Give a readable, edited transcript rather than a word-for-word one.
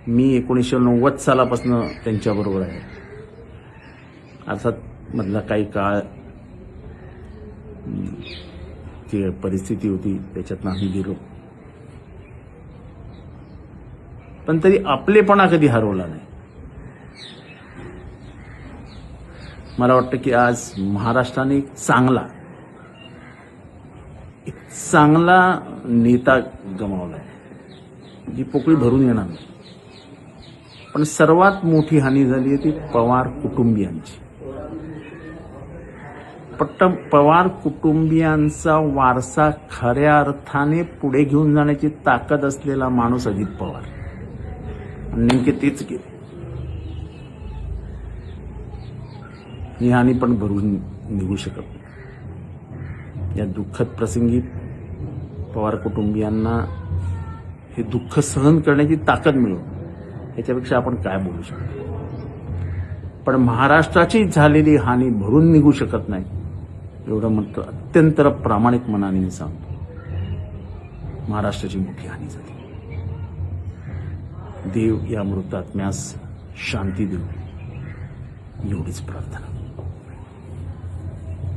मी 1990 सालापासून त्यांच्याबरोबर आहे. अर्थात मधला काही काळ जी परिस्थिती होती त्याच्यातनं आम्ही गेलो, पण तरी आपलेपणा कधी हरवला नाही. मला वाटतं की आज महाराष्ट्राने एक चांगला नेता गमावला आहे, जी पोकळी भरून येणार नाही. पण सर्वात मोठी हानी झाली आहे ती पवार कुटुंबियांची. पवार कुटुंबियांचा वारसा खऱ्या अर्थाने पुढे घेऊन जाण्याची ताकद असलेला माणूस अजित पवार, आणि नेमके तेच गेले. ही हानी पण भरून निघू शकत नाही. या दुःखद प्रसंगी पवार कुटुंबियांना हे दुःख सहन करण्याची ताकद मिळवून याच्यापेक्षा आपण काय बोलू शकतो. पण महाराष्ट्राची झालेली हानी भरून निघू शकत नाही एवढं म्हणतो अत्यंत प्रामाणिक मनाने मी सांगतो. महाराष्ट्राची मोठी हानी झाली. देव या मृतात्म्यास शांती देऊ एवढीच प्रार्थना.